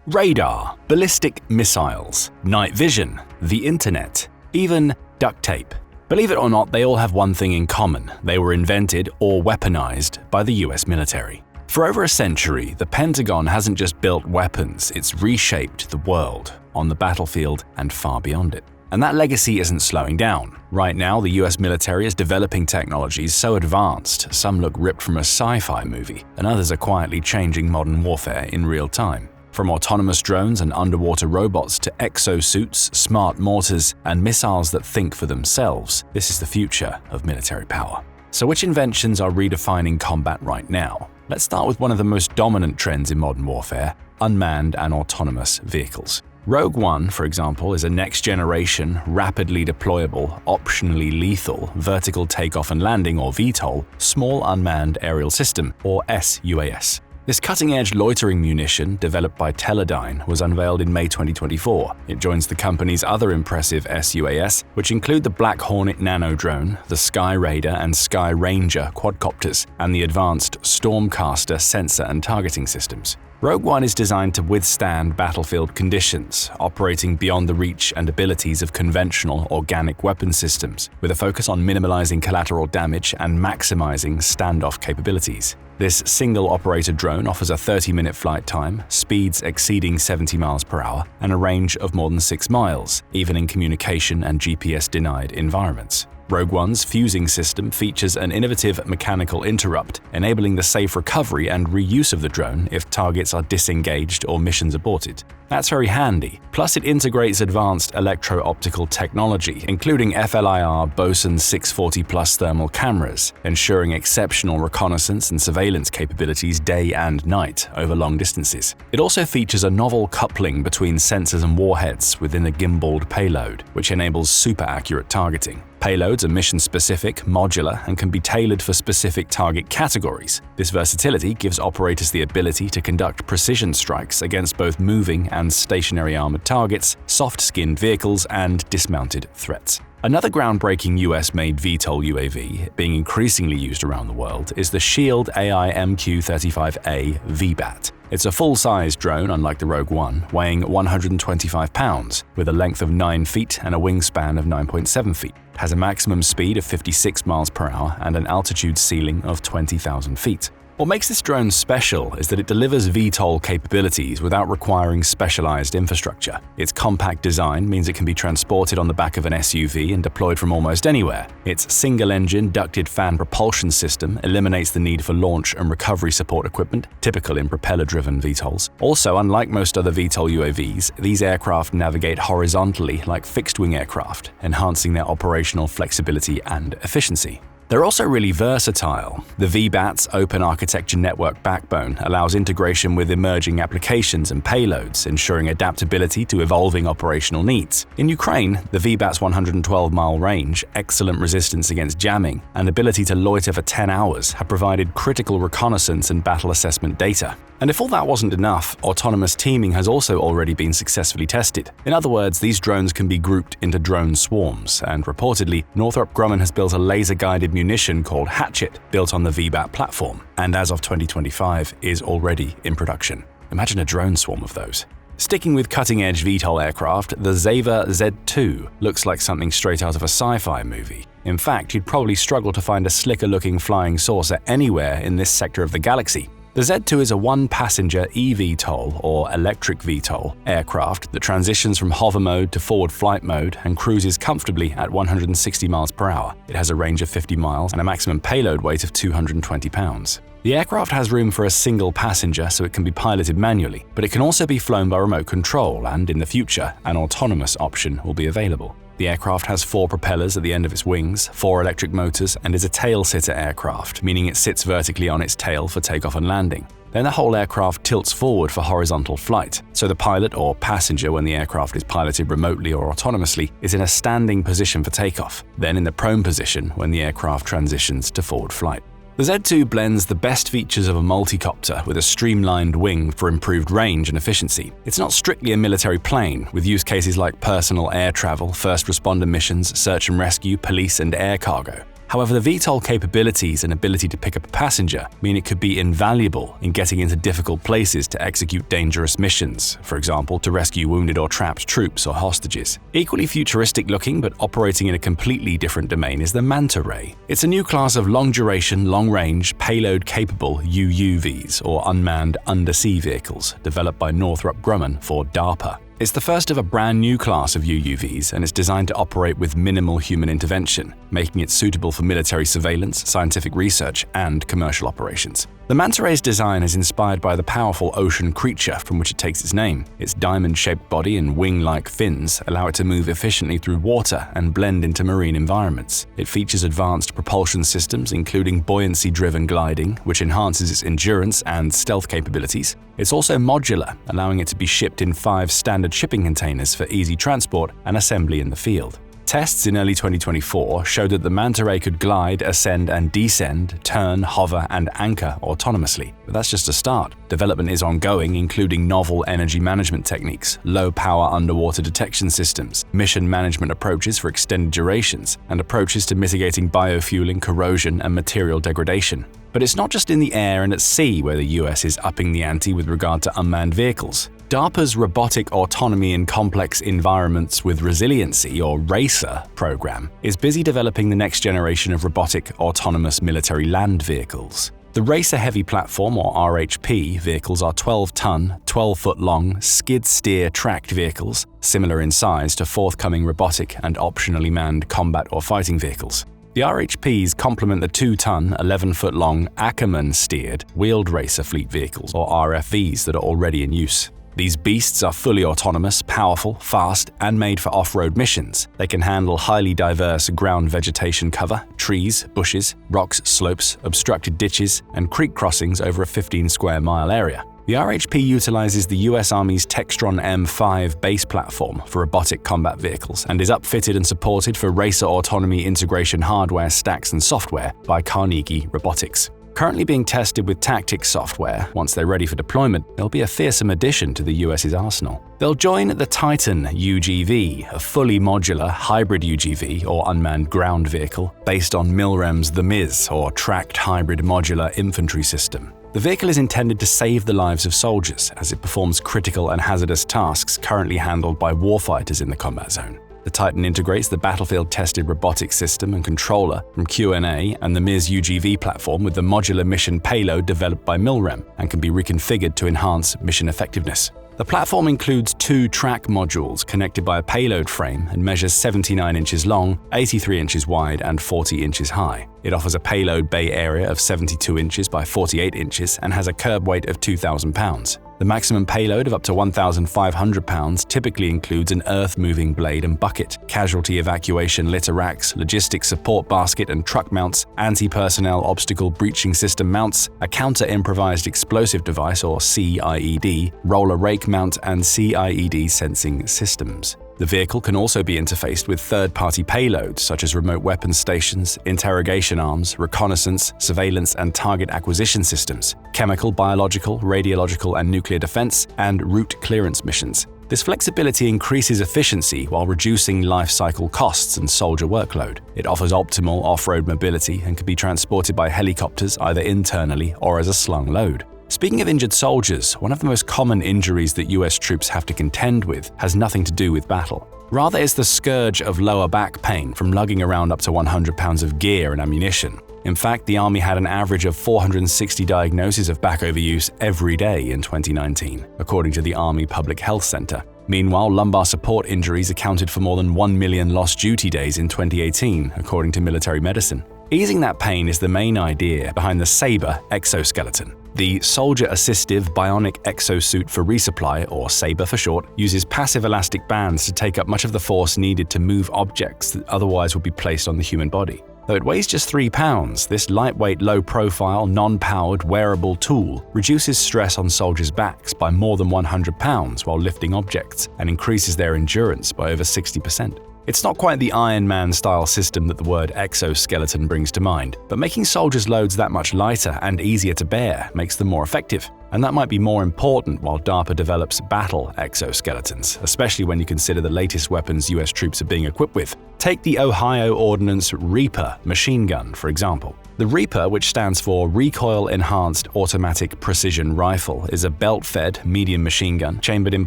radar, ballistic missiles, night vision, the internet, even duct tape. Believe it or not, they all have one thing in common: they were invented or weaponized by the US military. For over a century, the Pentagon hasn't just built weapons, it's reshaped the world, on the battlefield and far beyond it. And that legacy isn't slowing down. Right now, the US military is developing technologies so advanced, some look ripped from a sci-fi movie, and others are quietly changing modern warfare in real time. From autonomous drones and underwater robots to exosuits, smart mortars, and missiles that think for themselves, this is the future of military power. So which inventions are redefining combat right now? Let's start with one of the most dominant trends in modern warfare: unmanned and autonomous vehicles. Rogue One, for example, is a next-generation, rapidly deployable, optionally lethal, vertical takeoff and landing or VTOL, small unmanned aerial system, or SUAS. This cutting-edge loitering munition, developed by Teledyne, was unveiled in May 2024. It joins the company's other impressive SUAS, which include the Black Hornet nano drone, the Sky Raider and Sky Ranger quadcopters, and the advanced Stormcaster sensor and targeting systems. Rogue One is designed to withstand battlefield conditions, operating beyond the reach and abilities of conventional organic weapon systems, with a focus on minimalizing collateral damage and maximizing standoff capabilities. This single-operator drone offers a 30-minute flight time, speeds exceeding 70 miles per hour, and a range of more than 6 miles, even in communication and GPS-denied environments. Rogue One's fusing system features an innovative mechanical interrupt, enabling the safe recovery and reuse of the drone if targets are disengaged or missions aborted. That's very handy. Plus, it integrates advanced electro-optical technology, including FLIR Boson 640 Plus thermal cameras, ensuring exceptional reconnaissance and surveillance capabilities day and night over long distances. It also features a novel coupling between sensors and warheads within a gimbaled payload, which enables super-accurate targeting. Payloads are mission-specific, modular, and can be tailored for specific target categories. This versatility gives operators the ability to conduct precision strikes against both moving and stationary armored targets, soft-skinned vehicles, and dismounted threats. Another groundbreaking US-made VTOL UAV, being increasingly used around the world, is the Shield AI MQ-35A VBAT. It's a full-size drone, unlike the Rogue One, weighing 125 pounds, with a length of 9 feet and a wingspan of 9.7 feet. It has a maximum speed of 56 miles per hour and an altitude ceiling of 20,000 feet. What makes this drone special is that it delivers VTOL capabilities without requiring specialized infrastructure. Its compact design means it can be transported on the back of an SUV and deployed from almost anywhere. Its single-engine ducted fan propulsion system eliminates the need for launch and recovery support equipment, typical in propeller-driven VTOLs. Also, unlike most other VTOL UAVs, these aircraft navigate horizontally like fixed-wing aircraft, enhancing their operational flexibility and efficiency. They're also really versatile. The VBAT's open architecture network backbone allows integration with emerging applications and payloads, ensuring adaptability to evolving operational needs. In Ukraine, the VBAT's 112-mile range, excellent resistance against jamming, and ability to loiter for 10 hours have provided critical reconnaissance and battle assessment data. And if all that wasn't enough, autonomous teaming has also already been successfully tested. In other words, these drones can be grouped into drone swarms, and reportedly, Northrop Grumman has built a laser-guided munition called Hatchet, built on the VBAT platform, and as of 2025 is already in production. Imagine a drone swarm of those. Sticking with cutting-edge VTOL aircraft, the Zaver Z2 looks like something straight out of a sci-fi movie. In fact, you'd probably struggle to find a slicker-looking flying saucer anywhere in this sector of the galaxy. The Z2 is a one-passenger eVTOL, or electric VTOL, aircraft that transitions from hover mode to forward flight mode and cruises comfortably at 160 miles per hour. It has a range of 50 miles and a maximum payload weight of 220 pounds. The aircraft has room for a single passenger, so it can be piloted manually, but it can also be flown by remote control, and in the future, an autonomous option will be available. The aircraft has 4 propellers at the end of its wings, 4 electric motors, and is a tail-sitter aircraft, meaning it sits vertically on its tail for takeoff and landing. Then the whole aircraft tilts forward for horizontal flight, so the pilot or passenger, when the aircraft is piloted remotely or autonomously, is in a standing position for takeoff, then in the prone position when the aircraft transitions to forward flight. The Z2 blends the best features of a multicopter with a streamlined wing for improved range and efficiency. It's not strictly a military plane, with use cases like personal air travel, first responder missions, search and rescue, police, and air cargo. However, the VTOL capabilities and ability to pick up a passenger mean it could be invaluable in getting into difficult places to execute dangerous missions, for example, to rescue wounded or trapped troops or hostages. Equally futuristic looking but operating in a completely different domain is the Manta Ray. It's a new class of long-duration, long-range, payload-capable UUVs, or unmanned undersea vehicles, developed by Northrop Grumman for DARPA. It's the first of a brand new class of UUVs, and it's designed to operate with minimal human intervention, making it suitable for military surveillance, scientific research, and commercial operations. The Manta Ray's design is inspired by the powerful ocean creature from which it takes its name. Its diamond-shaped body and wing-like fins allow it to move efficiently through water and blend into marine environments. It features advanced propulsion systems, including buoyancy-driven gliding, which enhances its endurance and stealth capabilities. It's also modular, allowing it to be shipped in 5 standard shipping containers for easy transport and assembly in the field. Tests in early 2024 showed that the Manta Ray could glide, ascend and descend, turn, hover and anchor autonomously. But that's just a start. Development is ongoing, including novel energy management techniques, low-power underwater detection systems, mission management approaches for extended durations, and approaches to mitigating biofueling, corrosion and material degradation. But it's not just in the air and at sea where the US is upping the ante with regard to unmanned vehicles. DARPA's Robotic Autonomy in Complex Environments with Resiliency, or RACER, program is busy developing the next generation of robotic autonomous military land vehicles. The RACER Heavy Platform, or RHP, vehicles are 12-ton, 12-foot-long, skid-steer tracked vehicles, similar in size to forthcoming robotic and optionally manned combat or fighting vehicles. The RHPs complement the 2-ton, 11-foot-long Ackerman-steered wheeled racer fleet vehicles, or RFVs, that are already in use. These beasts are fully autonomous, powerful, fast, and made for off-road missions. They can handle highly diverse ground vegetation cover, trees, bushes, rocks, slopes, obstructed ditches, and creek crossings over a 15-square-mile area. The RHP utilizes the US Army's Textron M5 base platform for robotic combat vehicles and is upfitted and supported for racer autonomy integration hardware stacks and software by Carnegie Robotics. Currently being tested with Tactics software, once they're ready for deployment, they'll be a fearsome addition to the US's arsenal. They'll join the Titan UGV, a fully modular hybrid UGV or unmanned ground vehicle based on Milrem's The Miz, or Tracked Hybrid Modular Infantry System. The vehicle is intended to save the lives of soldiers as it performs critical and hazardous tasks currently handled by warfighters in the combat zone. The Titan integrates the battlefield-tested robotics system and controller from Q&A and the Miz UGV platform with the modular mission payload developed by Milrem and can be reconfigured to enhance mission effectiveness. The platform includes 2 track modules connected by a payload frame and measures 79 inches long, 83 inches wide, and 40 inches high. It offers a payload bay area of 72 inches by 48 inches and has a curb weight of 2,000 pounds. The maximum payload of up to 1,500 pounds typically includes an earth-moving blade and bucket, casualty evacuation litter racks, logistics support basket and truck mounts, anti-personnel obstacle breaching system mounts, a counter-improvised explosive device or CIED, roller rake mount, and CIED sensing systems. The vehicle can also be interfaced with third-party payloads such as remote weapons stations, interrogation arms, reconnaissance, surveillance and target acquisition systems, chemical, biological, radiological and nuclear defense, and route clearance missions. This flexibility increases efficiency while reducing life cycle costs and soldier workload. It offers optimal off-road mobility and can be transported by helicopters either internally or as a slung load. Speaking of injured soldiers, one of the most common injuries that US troops have to contend with has nothing to do with battle. Rather, it's the scourge of lower back pain from lugging around up to 100 pounds of gear and ammunition. In fact, the Army had an average of 460 diagnoses of back overuse every day in 2019, according to the Army Public Health Center. Meanwhile, lumbar support injuries accounted for more than 1 million lost duty days in 2018, according to military medicine. Easing that pain is the main idea behind the SABRE exoskeleton. The Soldier Assistive Bionic Exosuit for Resupply, or SABRE for short, uses passive elastic bands to take up much of the force needed to move objects that otherwise would be placed on the human body. Though it weighs just 3 pounds, this lightweight, low-profile, non-powered, wearable tool reduces stress on soldiers' backs by more than 100 pounds while lifting objects and increases their endurance by over 60%. It's not quite the Iron Man-style system that the word exoskeleton brings to mind, but making soldiers' loads that much lighter and easier to bear makes them more effective. And that might be more important while DARPA develops battle exoskeletons, especially when you consider the latest weapons US troops are being equipped with. Take the Ohio Ordnance Reaper machine gun, for example. The Reaper, which stands for Recoil Enhanced Automatic Precision Rifle, is a belt-fed medium machine gun chambered in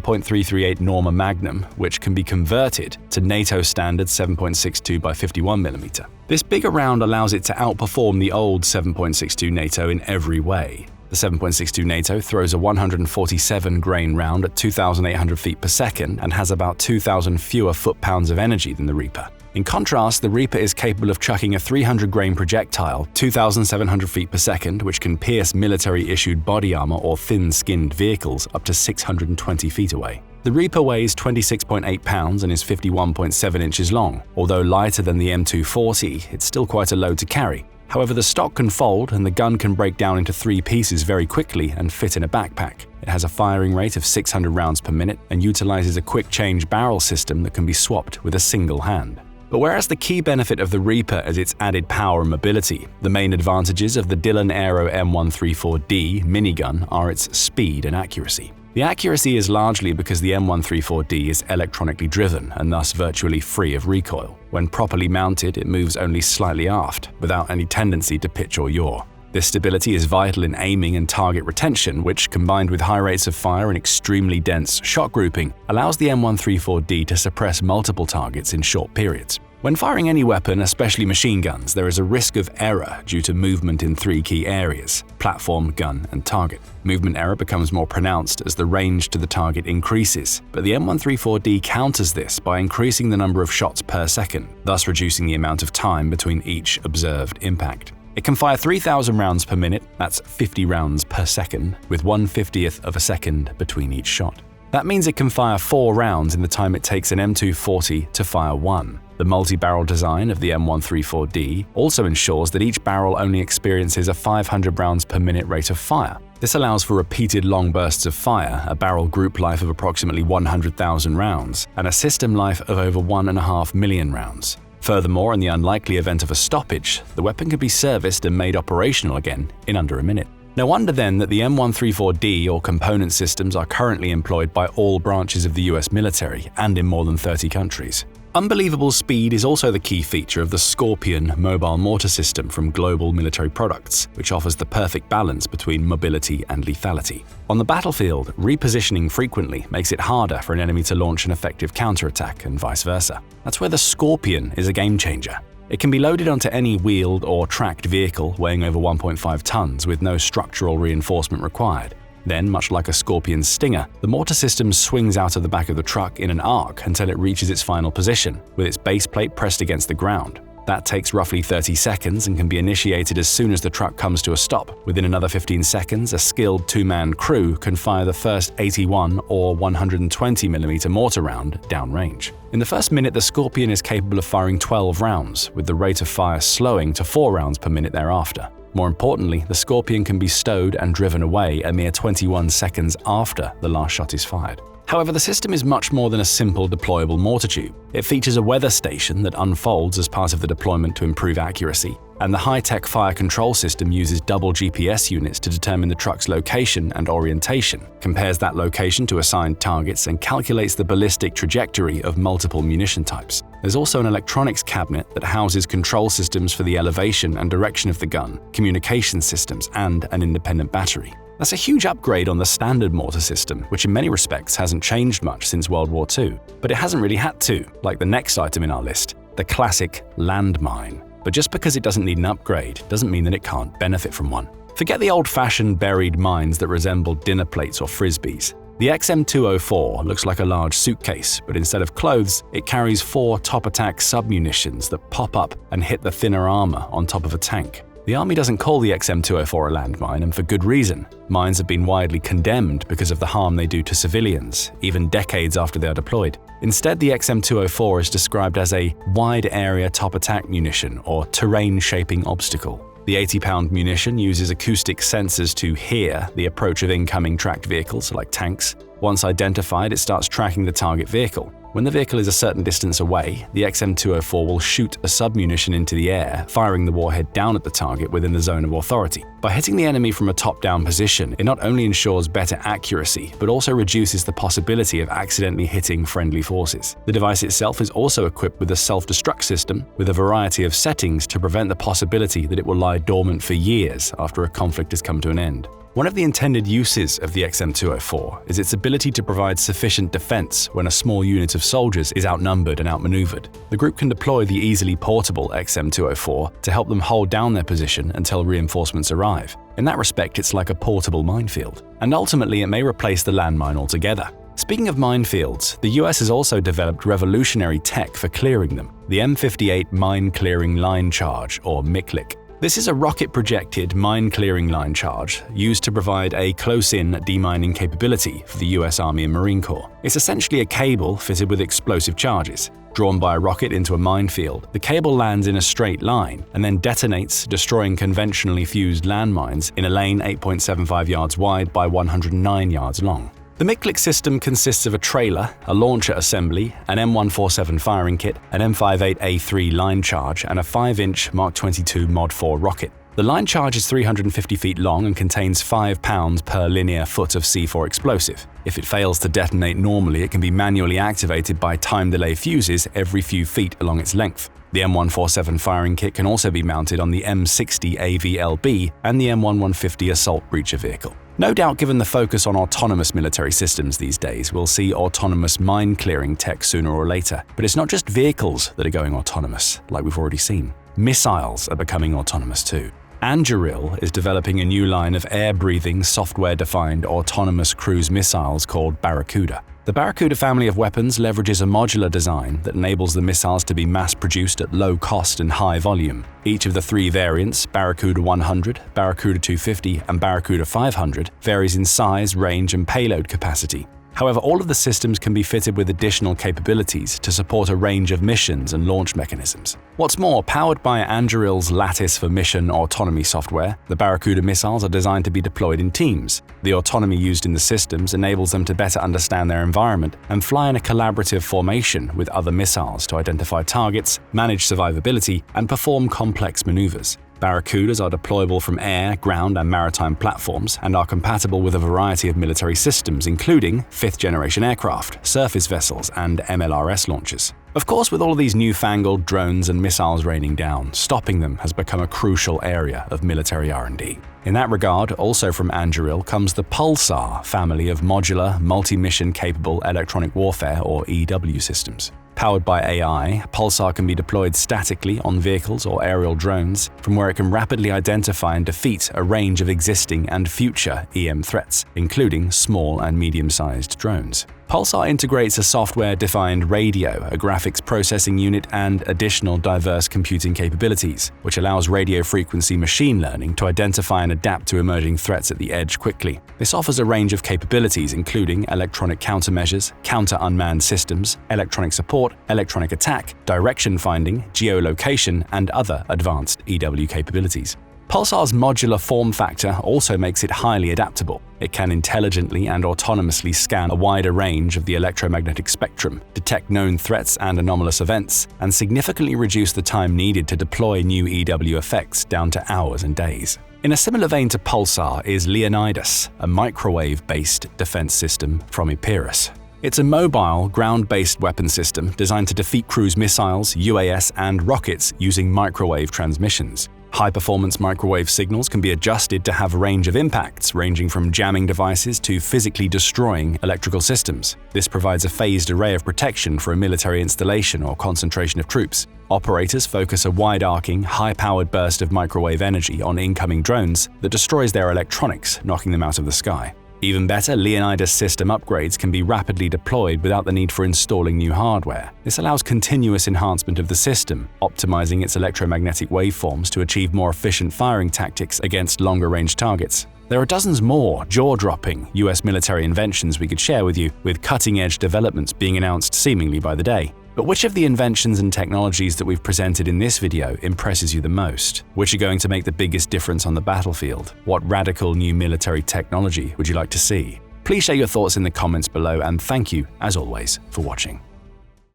.338 Norma Magnum, which can be converted to NATO standard 7.62 by 51mm. This bigger round allows it to outperform the old 7.62 NATO in every way. The 7.62 NATO throws a 147 grain round at 2,800 feet per second and has about 2,000 fewer foot-pounds of energy than the Reaper. In contrast, the Reaper is capable of chucking a 300 grain projectile 2,700 feet per second, which can pierce military-issued body armor or thin-skinned vehicles up to 620 feet away. The Reaper weighs 26.8 pounds and is 51.7 inches long. Although lighter than the M240, it's still quite a load to carry. However, the stock can fold and the gun can break down into 3 pieces very quickly and fit in a backpack. It has a firing rate of 600 rounds per minute and utilizes a quick-change barrel system that can be swapped with a single hand. But whereas the key benefit of the Reaper is its added power and mobility, the main advantages of the Dillon Aero M134D minigun are its speed and accuracy. The accuracy is largely because the M134D is electronically driven and thus virtually free of recoil. When properly mounted, it moves only slightly aft, without any tendency to pitch or yaw. This stability is vital in aiming and target retention, which, combined with high rates of fire and extremely dense shot grouping, allows the M134D to suppress multiple targets in short periods. When firing any weapon, especially machine guns, there is a risk of error due to movement in 3 key areas: platform, gun, and target. Movement error becomes more pronounced as the range to the target increases, but the M134D counters this by increasing the number of shots per second, thus reducing the amount of time between each observed impact. It can fire 3,000 rounds per minute, that's 50 rounds per second, with 1/50th of a second between each shot. That means it can fire 4 rounds in the time it takes an M240 to fire 1. The multi-barrel design of the M134D also ensures that each barrel only experiences a 500 rounds per minute rate of fire. This allows for repeated long bursts of fire, a barrel group life of approximately 100,000 rounds, and a system life of over 1.5 million rounds. Furthermore, in the unlikely event of a stoppage, the weapon can be serviced and made operational again in under a minute. No wonder then that the M134D or component systems are currently employed by all branches of the US military and in more than 30 countries. Unbelievable speed is also the key feature of the Scorpion mobile mortar system from Global Military Products, which offers the perfect balance between mobility and lethality. On the battlefield, repositioning frequently makes it harder for an enemy to launch an effective counterattack and vice versa. That's where the Scorpion is a game changer. It can be loaded onto any wheeled or tracked vehicle weighing over 1.5 tons with no structural reinforcement required. Then, much like a Scorpion Stinger, the mortar system swings out of the back of the truck in an arc until it reaches its final position, with its base plate pressed against the ground. That takes roughly 30 seconds and can be initiated as soon as the truck comes to a stop. Within another 15 seconds, a skilled 2-man crew can fire the first 81 or 120mm mortar round downrange. In the first minute, the Scorpion is capable of firing 12 rounds, with the rate of fire slowing to 4 rounds per minute thereafter. More importantly, the Scorpion can be stowed and driven away a mere 21 seconds after the last shot is fired. However, the system is much more than a simple deployable mortar tube. It features a weather station that unfolds as part of the deployment to improve accuracy, and the high-tech fire control system uses double GPS units to determine the truck's location and orientation, compares that location to assigned targets, and calculates the ballistic trajectory of multiple munition types. There's also an electronics cabinet that houses control systems for the elevation and direction of the gun, communication systems, and an independent battery. That's a huge upgrade on the standard mortar system, which in many respects hasn't changed much since World War II. But it hasn't really had to, like the next item in our list, the classic landmine. But just because it doesn't need an upgrade doesn't mean that it can't benefit from one. Forget the old-fashioned buried mines that resemble dinner plates or frisbees. The XM204 looks like a large suitcase, but instead of clothes, it carries 4 top-attack submunitions that pop up and hit the thinner armor on top of a tank. The Army doesn't call the XM204 a landmine, and for good reason. Mines have been widely condemned because of the harm they do to civilians, even decades after they are deployed. Instead, the XM204 is described as a wide-area top-attack munition or terrain-shaping obstacle. The 80-pound munition uses acoustic sensors to hear the approach of incoming tracked vehicles like tanks. Once identified, it starts tracking the target vehicle. When the vehicle is a certain distance away, the XM204 will shoot a submunition into the air, firing the warhead down at the target within the zone of authority. By hitting the enemy from a top-down position, it not only ensures better accuracy, but also reduces the possibility of accidentally hitting friendly forces. The device itself is also equipped with a self-destruct system with a variety of settings to prevent the possibility that it will lie dormant for years after a conflict has come to an end. One of the intended uses of the XM204 is its ability to provide sufficient defense when a small unit of soldiers is outnumbered and outmaneuvered. The group can deploy the easily portable XM204 to help them hold down their position until reinforcements arrive. In that respect, it's like a portable minefield. And ultimately, it may replace the landmine altogether. Speaking of minefields, the US has also developed revolutionary tech for clearing them, the M58 Mine Clearing Line Charge, or MCLIC. This is a rocket-projected mine-clearing line charge used to provide a close-in demining capability for the US Army and Marine Corps. It's essentially a cable fitted with explosive charges. Drawn by a rocket into a minefield, the cable lands in a straight line and then detonates, destroying conventionally fused landmines in a lane 8.75 yards wide by 109 yards long. The MCLIC system consists of a trailer, a launcher assembly, an M147 firing kit, an M58A3 line charge, and a 5-inch Mark 22 Mod 4 rocket. The line charge is 350 feet long and contains 5 pounds per linear foot of C4 explosive. If it fails to detonate normally, it can be manually activated by time delay fuses every few feet along its length. The M147 firing kit can also be mounted on the M60 AVLB and the M1150 assault breacher vehicle. No doubt, given the focus on autonomous military systems these days, we'll see autonomous mine-clearing tech sooner or later. But it's not just vehicles that are going autonomous, like we've already seen. Missiles are becoming autonomous too. Anduril is developing a new line of air-breathing, software-defined autonomous cruise missiles called Barracuda. The Barracuda family of weapons leverages a modular design that enables the missiles to be mass-produced at low cost and high volume. Each of the 3 variants, Barracuda 100, Barracuda 250, and Barracuda 500, varies in size, range, and payload capacity. However, all of the systems can be fitted with additional capabilities to support a range of missions and launch mechanisms. What's more, powered by Anduril's Lattice for Mission autonomy software, the Barracuda missiles are designed to be deployed in teams. The autonomy used in the systems enables them to better understand their environment and fly in a collaborative formation with other missiles to identify targets, manage survivability, and perform complex maneuvers. Barracudas are deployable from air, ground, and maritime platforms and are compatible with a variety of military systems, including 5th-generation aircraft, surface vessels, and MLRS launchers. Of course, with all of these newfangled drones and missiles raining down, stopping them has become a crucial area of military R&D. In that regard, also from Anduril comes the Pulsar family of modular, multi-mission capable electronic warfare or EW systems. Powered by AI, Pulsar can be deployed statically on vehicles or aerial drones, from where it can rapidly identify and defeat a range of existing and future EM threats, including small and medium-sized drones. Pulsar integrates a software-defined radio, a graphics processing unit, and additional diverse computing capabilities, which allows radio frequency machine learning to identify and adapt to emerging threats at the edge quickly. This offers a range of capabilities including electronic countermeasures, counter-unmanned systems, electronic support, electronic attack, direction finding, geolocation, and other advanced EW capabilities. Pulsar's modular form factor also makes it highly adaptable. It can intelligently and autonomously scan a wider range of the electromagnetic spectrum, detect known threats and anomalous events, and significantly reduce the time needed to deploy new EW effects down to hours and days. In a similar vein to Pulsar is Leonidas, a microwave-based defense system from Epirus. It's a mobile, ground-based weapon system designed to defeat cruise missiles, UAS, and rockets using microwave transmissions. High-performance microwave signals can be adjusted to have a range of impacts, ranging from jamming devices to physically destroying electrical systems. This provides a phased array of protection for a military installation or concentration of troops. Operators focus a wide-arcing, high-powered burst of microwave energy on incoming drones that destroys their electronics, knocking them out of the sky. Even better, Leonidas system upgrades can be rapidly deployed without the need for installing new hardware. This allows continuous enhancement of the system, optimizing its electromagnetic waveforms to achieve more efficient firing tactics against longer-range targets. There are dozens more jaw-dropping US military inventions we could share with you, with cutting-edge developments being announced seemingly by the day. But which of the inventions and technologies that we've presented in this video impresses you the most? Which are going to make the biggest difference on the battlefield? What radical new military technology would you like to see? Please share your thoughts in the comments below, and thank you, as always, for watching.